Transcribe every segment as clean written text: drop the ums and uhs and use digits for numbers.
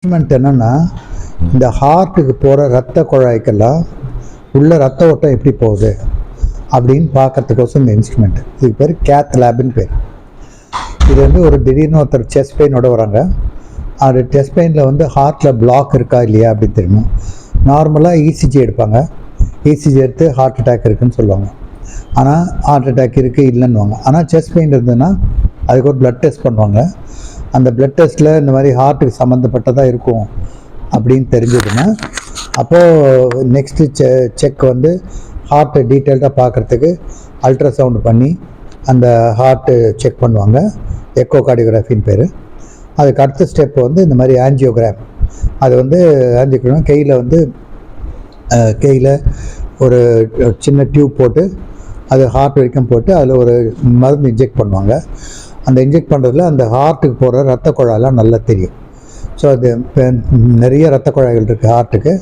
Treatment என்னென்னா, இந்த ஹார்ட்டுக்கு போகிற ரத்த குழாய்க்கெல்லாம் உள்ள ரத்த ஓட்டம் எப்படி போகுது அப்படின்னு பார்க்கறதுக்கோசம் இந்த இன்ஸ்ட்ருமெண்ட்டு. இதுக்கு பேர் கேத் லேப்னு பேர். இது வந்து ஒரு திடீர்னு ஒருத்தர் செஸ்ட் பெயினோட வராங்க. அது செஸ்ட் பெயினில் வந்து ஹார்ட்டில் பிளாக் இருக்கா இல்லையா அப்படின்னு தெரியணும். நார்மலாக இசிஜி எடுப்பாங்க. இசிஜி எடுத்து ஹார்ட் அட்டாக் இருக்குதுன்னு சொல்லுவாங்க. ஆனால் ஹார்ட் அட்டாக் இருக்குது இல்லைன்னுவாங்க. ஆனால் செஸ்ட் பெயின் இருந்ததுன்னா அதுக்கு ஒரு ப்ளட் டெஸ்ட் பண்ணுவாங்க. அந்த ப்ளட் டெஸ்ட்டில் இந்த மாதிரி ஹார்ட்டுக்கு சம்மந்தப்பட்டதாக இருக்கும் அப்படின்னு தெரிஞ்சதுன்னா அப்போது நெக்ஸ்ட்டு செக் வந்து ஹார்ட்டை டீட்டெயில்டாக பார்க்குறதுக்கு அல்ட்ராசவுண்டு பண்ணி அந்த ஹார்ட்டு செக் பண்ணுவாங்க. எக்கோ கார்டியோகிராஃபின்னு பேர். அதுக்கு அடுத்த ஸ்டெப் வந்து இந்த மாதிரி ஆஞ்சியோகிராம். அது வந்து ஆஞ்சியோகிராம் கையில் ஒரு சின்ன டியூப் போட்டு அது ஹார்ட் வரைக்கும் போட்டு அதில் ஒரு மருந்து இன்ஜெக்ட் பண்ணுவாங்க. அந்த இன்ஜெக்ட் பண்ணுறதுல அந்த ஹார்ட்டுக்கு போகிற ரத்த குழாயெல்லாம் நல்லா தெரியும். ஸோ அது நிறைய ரத்த குழாய்கள் இருக்குது ஹார்ட்டுக்கு.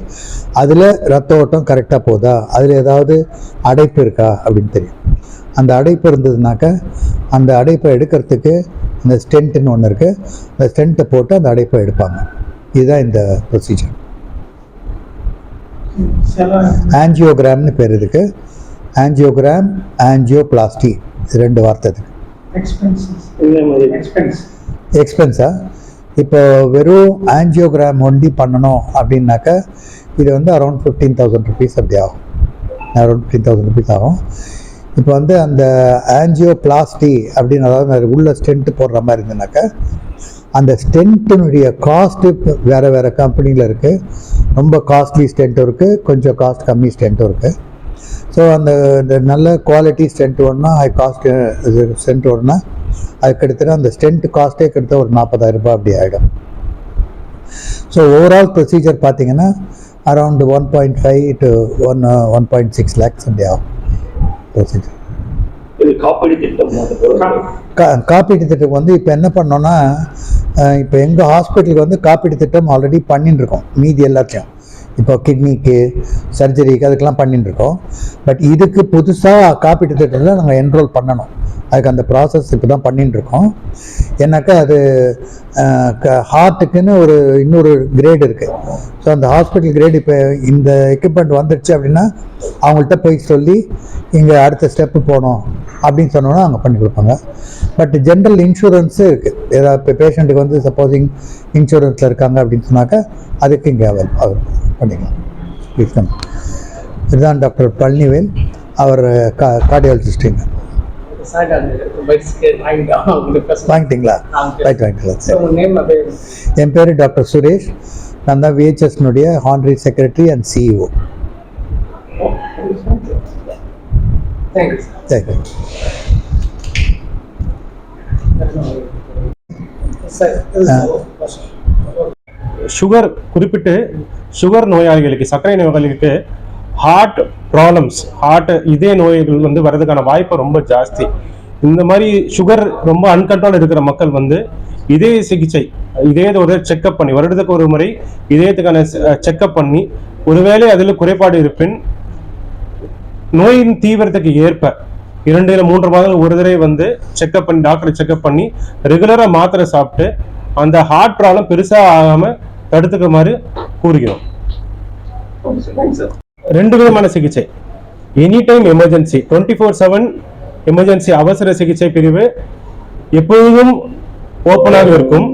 அதில் ரத்த ஓட்டம் கரெக்டாக போகுதா, அதில் ஏதாவது அடைப்பு இருக்கா அப்படின்னு தெரியும். அந்த அடைப்பு இருந்ததுனாக்கா அந்த அடைப்பை எடுக்கிறதுக்கு இந்த ஸ்டென்ட்டுன்னு ஒன்று இருக்குது. அந்த ஸ்டென்ட்டை போட்டு அந்த அடைப்பை எடுப்பாங்க. இதுதான் இந்த ப்ரொசீஜர். ஆஞ்சியோகிராம்னு பேர் இதுக்கு. ஆஞ்சியோகிராம், ஆஞ்சியோபிளாஸ்டி, ரெண்டு வார்த்தை இருக்குது. எக்ஸ்பென்ஸா? இப்போ வெறும் ஆஞ்சியோகிராம் ஒண்டி பண்ணணும் அப்படின்னாக்கா இது வந்து அரௌண்ட் 15,000 rupees அப்படி ஆகும். அரௌண்ட் 15,000 rupees ஆகும். இப்போ வந்து அந்த ஆஞ்சியோபிளாஸ்டி அப்படின்னு, அதாவது உள்ள ஸ்டென்ட் போடுற மாதிரி இருந்ததுனாக்கா அந்த ஸ்டென்ட்டினுடைய காஸ்ட்டு வேறு கம்பெனியில் இருக்குது. ரொம்ப காஸ்ட்லி ஸ்டென்ட்டும் இருக்குது, கொஞ்சம் காஸ்ட் கம்மி ஸ்டென்ட்டும் இருக்குது. ஸோ அந்த நல்ல குவாலிட்டி ஸ்டென்ட் ஒன்றா, ஹை காஸ்ட் ஸ்டென்ட் ஒன்றா அது கிட்டத்தட்ட அந்த ஸ்டென்ட் காஸ்ட்டே கிட்டத்தட்ட ஒரு 40,000 ரூபாய் அப்படி ஆகிடும். ஸோ ஓவரால் ப்ரொசீஜர் பார்த்தீங்கன்னா அரௌண்ட் 1.5 to 1.6 lakhs அப்படி ஆகும் ப்ரொசீஜர். காப்பீட்டு திட்டம் வந்து இப்போ என்ன பண்ணோன்னா, இப்போ எங்கள் ஹாஸ்பிட்டலுக்கு வந்து காப்பீட்டு திட்டம் ஆல்ரெடி பண்ணிட்டு இருக்கோம். மீதி எல்லாத்தையும் இப்போ கிட்னிக்கு, சர்ஜரிக்கு, அதுக்கெல்லாம் பண்ணிட்டு இருக்கோம். பட் இதுக்கு புதுசாக காப்பீட்டு திட்டத்தில் நாங்கள் என்ரோல் பண்ணணும். அதுக்கு அந்த ப்ராசஸ் இப்போ தான் பண்ணிட்டு இருக்கோம். ஏன்னாக்கா அது ஹார்ட்டுக்குன்னு இன்னொரு கிரேடு இருக்குது. ஸோ அந்த ஹாஸ்பிட்டல் கிரேடு இப்போ இந்த எக்யூப்மெண்ட் வந்துடுச்சு அப்படின்னா அவங்கள்ட்ட போய் சொல்லி இங்கே அடுத்த ஸ்டெப்பு போகணும் அப்படின்னு சொன்னோன்னா அவங்க பண்ணி கொடுப்பாங்க. பட் ஜென்ரல் இன்சூரன்ஸு இருக்குது. ஏதாவது இப்போ பேஷண்ட்டுக்கு வந்து சப்போஸிங் இன்சூரன்ஸில் இருக்காங்க அப்படின்னு சொன்னாக்கா அதுக்கு இங்கே அவர் பண்ணிக்கலாம். Please come. இதுதான் டாக்டர் பழனிவேல், அவர் கார்டியாலஜிஸ்ட்டுங்க. வாங்கிட்டீங்களா? ரைட், வாங்கிக்கலாம். என் பேர் டாக்டர் சுரேஷ். நான் தான் VHSனுடைய honorary secretary and CEO. Thank you. Sugar, குறிப்பிட்டு சுகர் நோயாளிகளுக்கு, சர்க்கரை நோயாளிகளுக்கு ஹார்ட் ப்ராப்ளம்ஸ், இதய நோய்கள் வந்து வர்றதுக்கான வாய்ப்பு ரொம்ப ஜாஸ்தி. இந்த மாதிரி சுகர் ரொம்ப அன்கண்ட்ரோல் இருக்கிற மக்கள் வந்து இதய சிகிச்சை, இதயத்தோட செக்அப் பண்ணி, வருடத்துக்கு ஒரு முறை இதயத்துக்கான செக்அப் பண்ணி, ஒருவேளை அதில் குறைபாடு இருப்பின் நோயின் தீவிரத்துக்கு ஏற்ப 2 இல்ல 3 மாதங்கள் ஒரு தடவை வந்து செக்அப் பண்ணி, டாக்டர் செக்அப் பண்ணி ரெகுலரா மாத்திரை சாப்பிட்டு அந்த ஹார்ட் ப்ராப்ளம் பெருசா ஆகாம தடுத்துக்குமாறு கூறுகிறோம். 2 விதமான சிகிச்சை. எனி டைம் எமர்ஜென்சி, 24/7 எமர்ஜென்சி அவசர சிகிச்சை பிரிவு எப்பொழுதும் ஓப்பனாக இருக்கும்.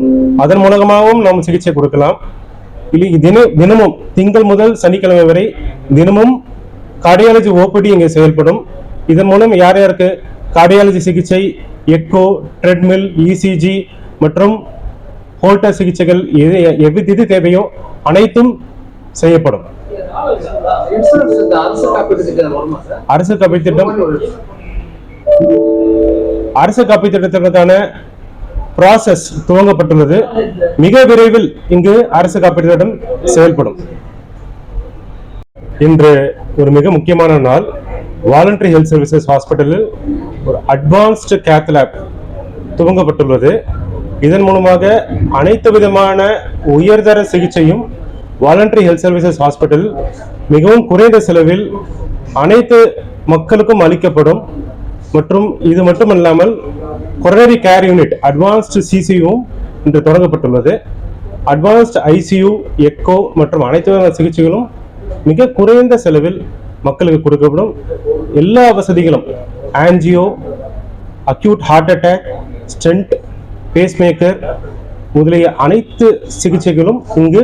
அதன் மூலமாகவும் நாம் சிகிச்சை கொடுக்கலாம். இல்லை தினமும் திங்கள் முதல் சனிக்கிழமை வரை தினமும் கார்டியாலஜி OPD இங்கே செயல்படும். இதன் மூலம் யார் யாருக்கு கார்டியாலஜி சிகிச்சை, எக்கோ, ட்ரெட்மில், ECG மற்றும் ஹோல்டர் சிகிச்சைகள் எது தேவையோ அனைத்தும் செய்யப்படும். அரசு காப்பீட்டு திட்டத்திற்கான ப்ராசஸ் துவங்கப்பட்டுள்ளது. மிக விரைவில் இங்கு அரசு காப்பீட்டு திட்டம் செயல்படும். இன்று ஒரு மிக முக்கியமான நாள். வாலண்டரி ஹெல்த் சர்வீசஸ் ஹாஸ்பிட்டலில் ஒரு அட்வான்ஸ்டு CATH லேப் துவங்கப்பட்டுள்ளது. இதன் மூலமாக அனைத்து விதமான உயர்தர சிகிச்சையும் வாலண்டரி ஹெல்த் சர்வீசஸ் ஹாஸ்பிட்டல் மிகவும் குறைந்த செலவில் அனைத்து மக்களுக்கும் அளிக்கப்படும். மற்றும் இது மட்டுமல்லாமல் கொரோனரி கேர் யூனிட், அட்வான்ஸ்டு CCUவும் இன்று தொடங்கப்பட்டுள்ளது. அட்வான்ஸ்ட் ஐசியூ, எக்கோ மற்றும் அனைத்து வகையான சிகிச்சைகளும் மிக குறைந்த செலவில் மக்களுக்கு கொடுக்கப்படும். எல்லா வசதிகளும் angio, acute heart attack, stent, pacemaker முதலிய அனைத்து சிகிச்சைகளும் இங்கு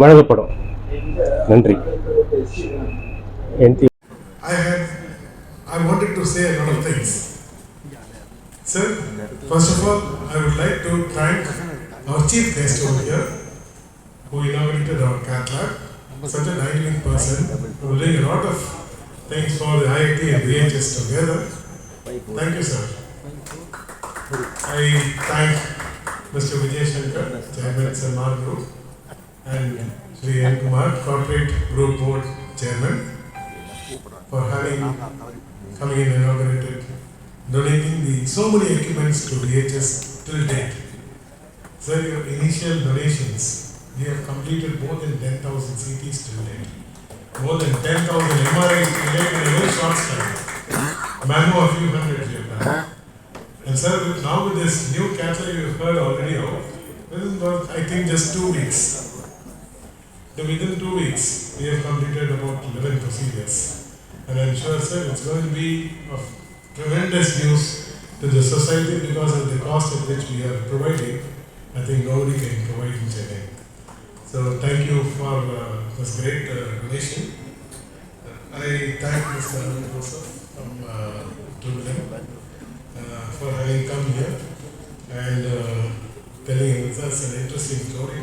வழங்கப்படும். நன்றி. I wanted to say a lot of things. Sir, first of all, I would like to thank our chief guest over here who inaugurated our CATH lab. Such a dynamic person who is doing a lot of things for the IIT and VHS together. Thank you, sir. I thank Mr. VEEZHINATHAN, Chairman SANMAR Group, and Sri N. Kumar, Corporate Group Board Chairman, for having coming in inaugurated, donating so many equipments to VHS till date. Sir, your initial donations, we have completed more than 10,000 CTs till date, more than 10,000 MRIs till date in a very short time. Mammo a few hundred we have done. And sir, now with this new CATH lab you have heard already out, within I think just 2 weeks. Within 2 weeks, we have completed about 11 procedures. And I'm sure, sir, it's going to be of tremendous use to the society because of the cost at which we are providing. I think nobody can provide in Chennai. So thank you for this great donation. I thank Mr. Joseph from Dublin for having come here and telling us an interesting story.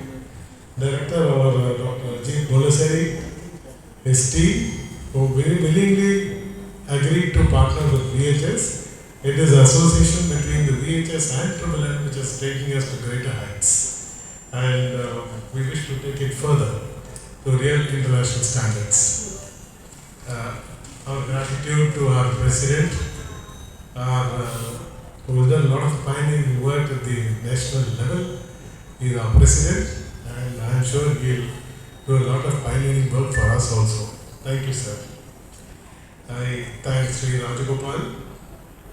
Director our Dr. Ajit Bolaseri, his team, who very willingly agreed to partner with VHS. It is an association between the VHS and INAUGURATION which is taking us to greater heights. And we wish to take it further to real international standards. Our gratitude to our President, who has done a lot of pioneering work at the national level. He is our President, and I am sure he will do a lot of pioneering work for us also. Thank you, sir. I thank Sri Rajagopal,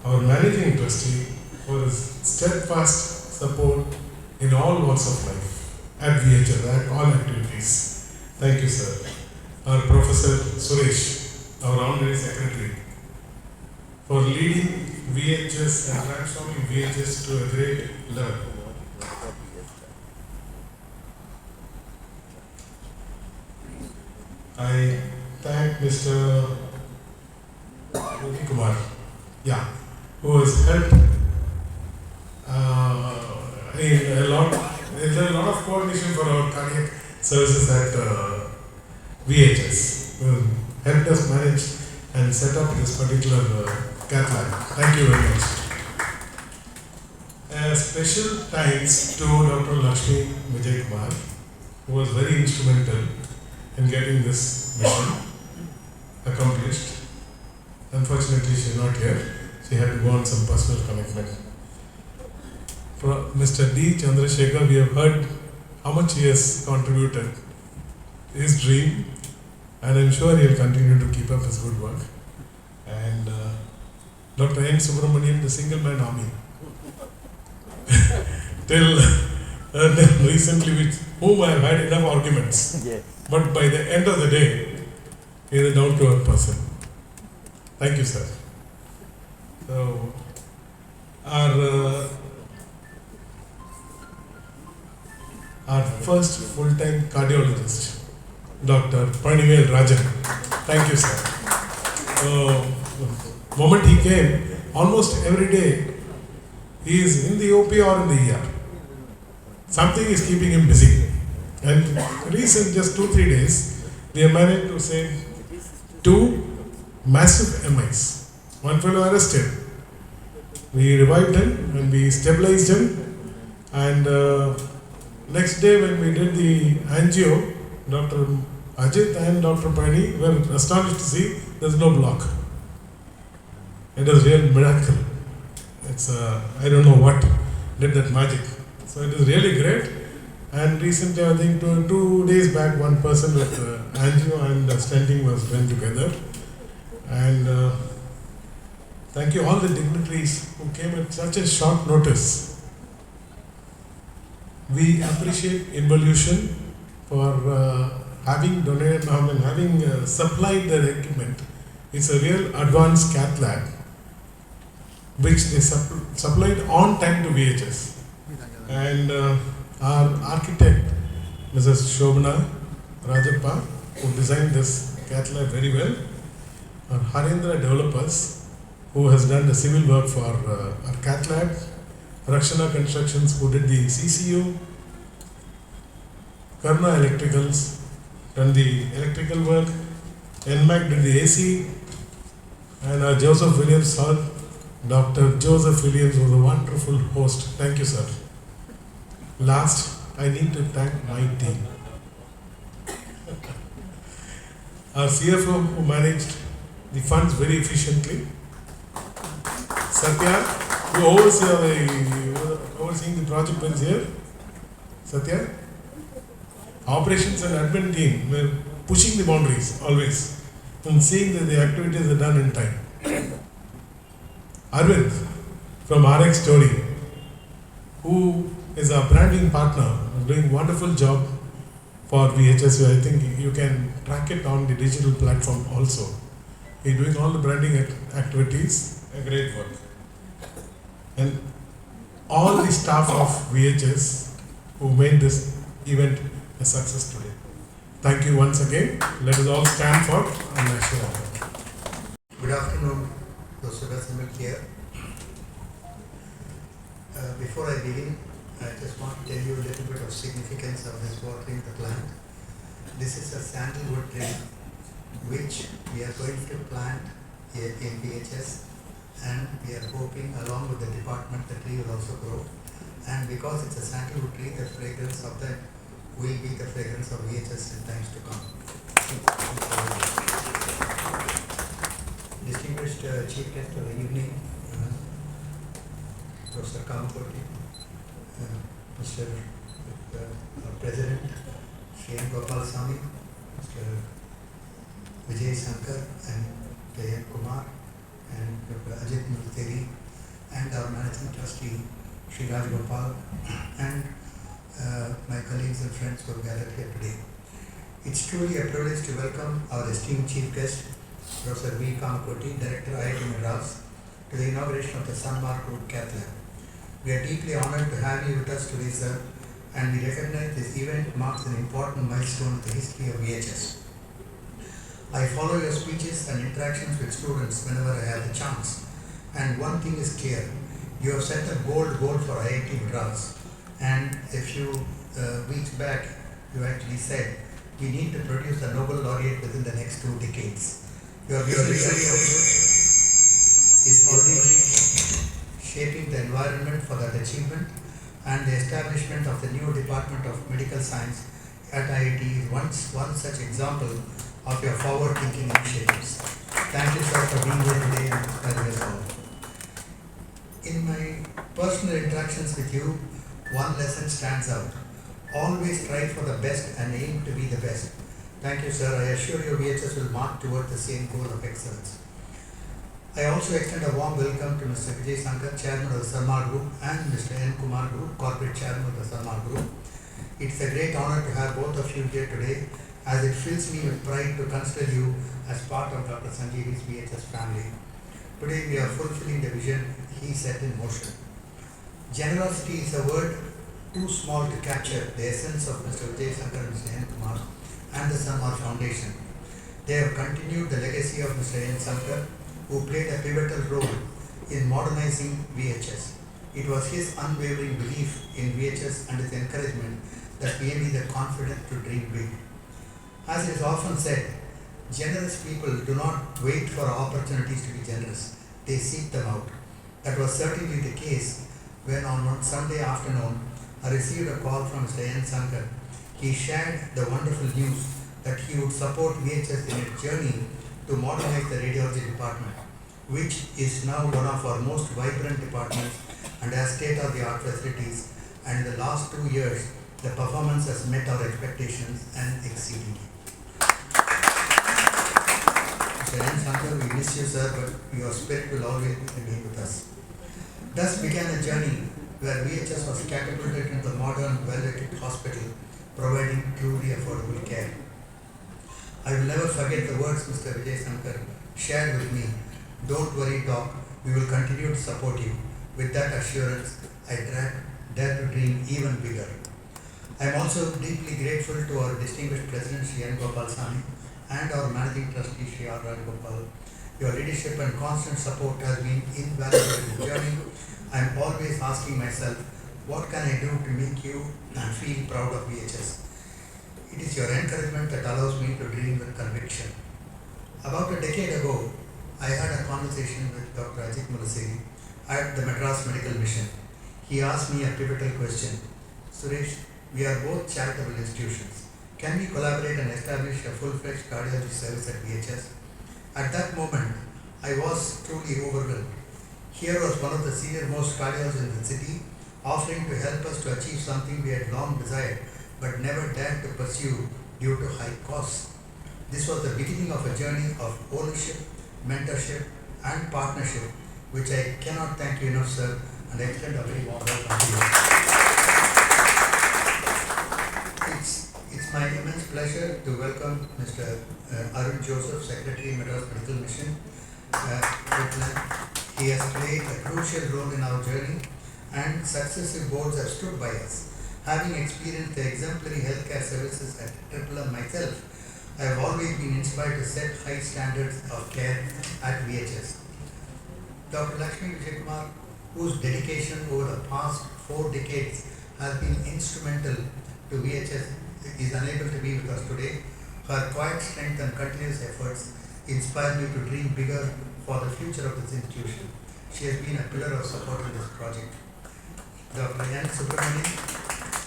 our managing trustee, for his steadfast support in all walks of life at VHS, at all activities. Thank you, sir. Our Professor Suresh, our honorary secretary, for leading VHS and transforming VHS to a great level. I thank Mr. Kumar, who has helped in a lot. There's a lot of coordination for our cardiac services at VHS. Helped us manage and set up this particular CATH lab. Thank you very much. Special thanks to Dr. Lakshmi Vijay Kumar, who was very instrumental in getting this mission accomplished. Unfortunately, she is not here. She had to go on some personal commitment. Mr. D. Chandrasekhar, we have heard how much he has contributed, his dream, and I'm sure he will continue to keep up his good work. And Dr. N. Subramanian, the single man army, till recently, with whom I have had enough arguments. Yes. But by the end of the day, he is a down-to-earth person. Thank you, sir. So, our first full-time cardiologist, Dr. Panivel Rajan. Thank you, sir. So, the moment he came, almost every day, he is in the OP or in the ER. Something is keeping him busy. And recent, just 2-3 days, we have managed to save 2 massive MIs. One fellow arrested. We revived him and we stabilized him. And next day when we did the angio, Dr. Ajit and Dr. Pani were astonished to see there is no block. It is a real miracle. It's I don't know what did that magic. So it is really great. And recently, I think 2 days back, one person with angio and stenting was done together. And thank you all the dignitaries who came at such a short notice. We appreciate Involution for having donated, having supplied their equipment. It's a real advanced cath lab, which they supplied on time to VHS. And our architect, Mrs. Shobana Rajappa, who designed this cath lab very well. Our Harendra Developers, who has done the civil work for our cath lab. Rakshana Constructions, who did the CCU. Karna Electricals, done the electrical work. NMAC did the AC. And Joseph Williams, sir, Dr. Joseph Williams was a wonderful host. Thank you, sir. Last, I need to thank my team. Our CFO, who managed the funds very efficiently. Satya, who overseeing the project wins here. Satya. Operations and admin team were pushing the boundaries always and seeing that the activities are done in time. Arvind from RX Story, who is our branding partner, doing a wonderful job for VHS. I think you can track it on the digital platform also. He's doing all the branding activities, a great work. And all the staff of VHS who made this event a success today. Thank you once again. Let us all stand for our national anthem. Good afternoon, those who are assembled here. Before I begin, I just want to tell you a little bit of significance of this watering the plant. This is a sandalwood tree which we are going to plant here in VHS, and we are hoping along with the department the tree will also grow. And because it's a sandalwood tree, the fragrance of that will be the fragrance of VHS in times to come. Distinguished Chief Guest of the evening, Prof.Kamakoti, Mr. President, Sri Gopal-Samy, Mr. Vijay-Shankar and N. Kumar, and Dr. Ajit Multeri, and our Managing Trustee, Sri Raj Gopal, and my colleagues and friends who have gathered here today. It's truly a privilege to welcome our esteemed Chief Guest, Professor V.Kamakoti, Director IIT Madras, to the inauguration of the SANMAR Group CATH Lab. We are deeply honored to have you with us today, sir, and we recognize this event marks an important milestone in the history of VHS. I follow your speeches and interactions with students whenever I have the chance, and one thing is clear: you have set a bold goal for IIT Madras, and a few weeks back you actually said we need to produce a Nobel laureate within the next 2 decades. Your visionary approach is already shaping the environment for that achievement, and the establishment of the new Department of Medical Science at IIT is one such example of your forward-thinking initiatives. Thank you, sir, for being here today and inspiring us all. In my personal interactions with you, one lesson stands out: always strive for the best and aim to be the best. Thank you, sir. I assure you VHS will march toward the same goal of excellence. I also extend a warm welcome to Mr. Vijay-Shankar, Chairman of the SANMAR Group, and Mr. N. Kumar Group, Corporate Chairman of the SANMAR Group. It's a great honor to have both of you here today, as it fills me with pride to consider you as part of Dr. Sanjeevi's VHS family. Today we are fulfilling the vision he set in motion. Generosity is a word too small to capture the essence of Mr. Vijay-Shankar and Mr. N. Kumar and the SANMAR Foundation. They have continued the legacy of Mr. N. Shankar, who played a pivotal role in modernizing VHS. It was his unwavering belief in VHS and his encouragement that gave me the confidence to dream big. As is often said, generous people do not wait for opportunities to be generous, they seek them out. That was certainly the case when on one Sunday afternoon I received a call from Mr. N. Shankar. He shared the wonderful news that he would support VHS in its journey to modernize the radiology department, which is now one of our most vibrant departments and has state-of-the-art facilities, and in the last 2 years, the performance has met our expectations and exceedingly. Mr. N. Shankar, we miss you, sir, but your spirit will always remain with us. Thus began a journey where VHS was catapulted into the modern, well-equipped hospital, providing truly affordable care. I will never forget the words Mr. VEEZHINATHAN shared with me. Don't worry, Doc, we will continue to support you. With that assurance, I dare to dream even bigger. I am also deeply grateful to our distinguished President Sri N. Gopalsamy and our Managing Trustee Sri R. Rajagopal. Your leadership and constant support has been invaluable in the journey. I am always asking myself, what can I do to make you feel proud of VHS? It is your encouragement that allows me to dream with conviction. About a decade ago, I had a conversation with Dr. Ajit Mulasiri at the Madras Medical Mission. He asked me a pivotal question. Suresh, we are both charitable institutions. Can we collaborate and establish a full-fledged cardiology service at VHS? At that moment, I was truly overwhelmed. Here was one of the senior-most cardiologists in the city offering to help us to achieve something we had long desired but never dared to pursue due to high costs. This was the beginning of a journey of ownership, mentorship and partnership, which I cannot thank you enough, sir, and I extend a very warm welcome to you. It's my immense pleasure to welcome Mr. Arun Joseph, Secretary, Madras Medical Mission. He has played a crucial role in our journey, and successive boards have stood by us. Having experienced the exemplary healthcare services at MMM myself, I have always been inspired to set high standards of care at VHS. Dr. Lakshmi Vijaykumar, whose dedication over the past 4 decades has been instrumental to VHS, is unable to be with us today. Her quiet strength and continuous efforts inspire me to dream bigger for the future of this institution. She has been a pillar of support in this project. Dr. N. Subramanian,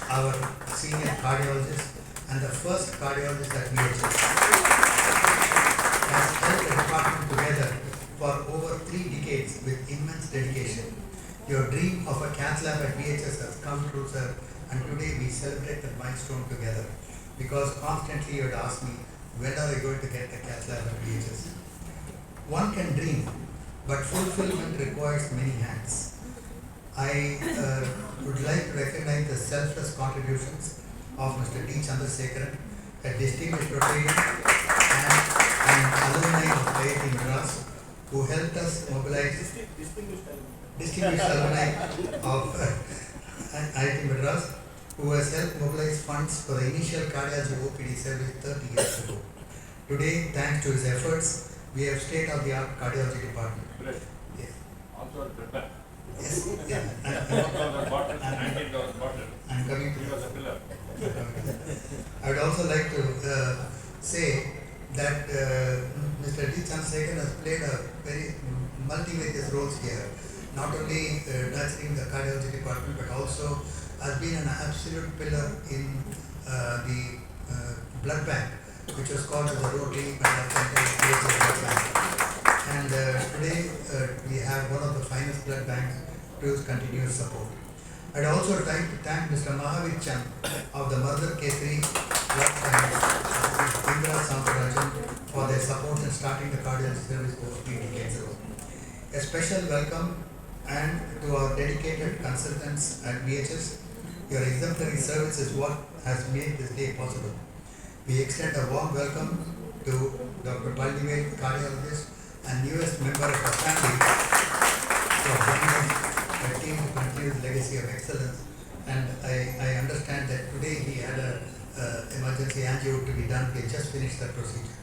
our senior cardiologist and the first cardiologist at VHS, has held the department together for over 3 decades with immense dedication. Your dream of a cath lab at VHS has come true, sir, and today we celebrate that milestone together, because constantly you would ask me, when are we going to get the cath lab at VHS? One can dream, but fulfillment requires many hands. I would like to recognize the selfless contributions of Mr. D. Chandrasekharan, a distinguished Rotarian and alumni of IIT Madras, who helped us mobilize distinguished alumni of IIT Madras, who has helped mobilize funds for the initial cardiology OPD service 30 years ago. Today, thanks to his efforts, we have state-of-the-art cardiology department. Yes. Also prepare. Yes. Yeah. I'm coming to pillar. I would also like to say that Mr. D. Chandrasekharan has played a very multivarious roles here. Not only nurturing the cardiology department, but also has been an absolute pillar in the blood bank, which was called as the Rotary Blood Bank. And today we have one of the finest blood banks to its continuous support. I'd also like to thank Mr. Mahavir Chand of the Mother K3 Blood Bank, Indra Samparajan, for their support in starting the cardiology service over 3 decades ago. A special welcome and to our dedicated consultants at VHS. Your exemplary service is what has made this day possible. We extend a warm welcome to Dr. Baldivel, cardiologist and newest member of our family, for bringing us a team to continue his legacy of excellence. And I understand that today he had an emergency angio to be done. We just finished that procedure.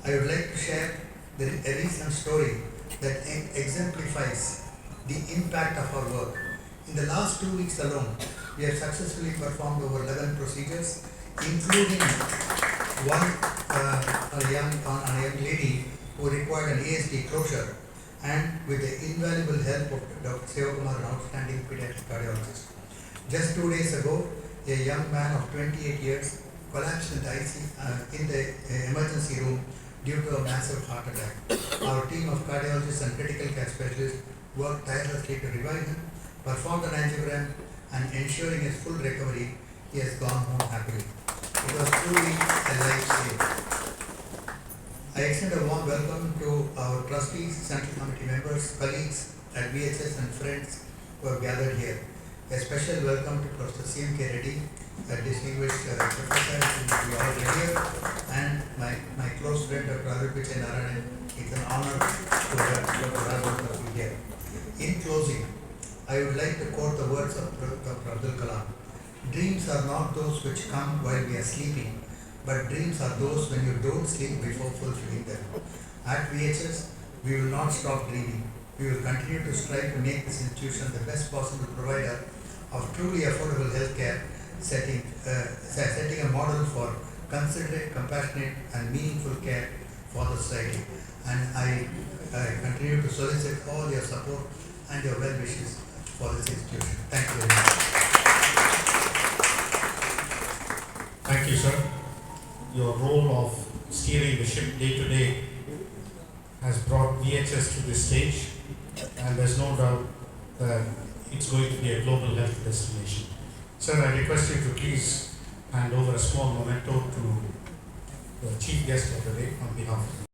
I would like to share a recent story that exemplifies the impact of our work. In the last 2 weeks alone, we have successfully performed over 11 procedures, including one on a young lady who required an ASD closure, and with the invaluable help of Dr. Sevakumar, an outstanding pediatric cardiologist. Just 2 days ago, a young man of 28 years collapsed in the emergency room due to a massive heart attack. Our team of cardiologists and critical care specialists worked tirelessly to revive him, performed an angiogram, and ensuring his full recovery, he has gone home happily. It was truly a life saved. I extend a warm welcome to our trustees, central committee members, colleagues at VHS and friends who have gathered here. A special welcome to Professor C.M.K. Reddy, a distinguished professor who we all here, and my close friend Dr. Arupichay Narayanan. It's an honor to have Dr. Rajendra here. In closing, I would like to quote the words of Dr. Abdul Kalam. Dreams are not those which come while we are sleeping, but dreams are those when you don't sleep before fulfilling them. At VHS, we will not stop dreaming. We will continue to strive to make this institution the best possible provider of truly affordable healthcare, setting a model for considerate, compassionate and meaningful care for the society. And I continue to solicit all your support and your well wishes for this institution. Thank you very much. Thank you, sir. Your role of steering the ship day to day has brought VHS to this stage, and there's no doubt that it's going to be a global health destination. Sir, I request you to please hand over a small memento to the chief guest of the day on behalf of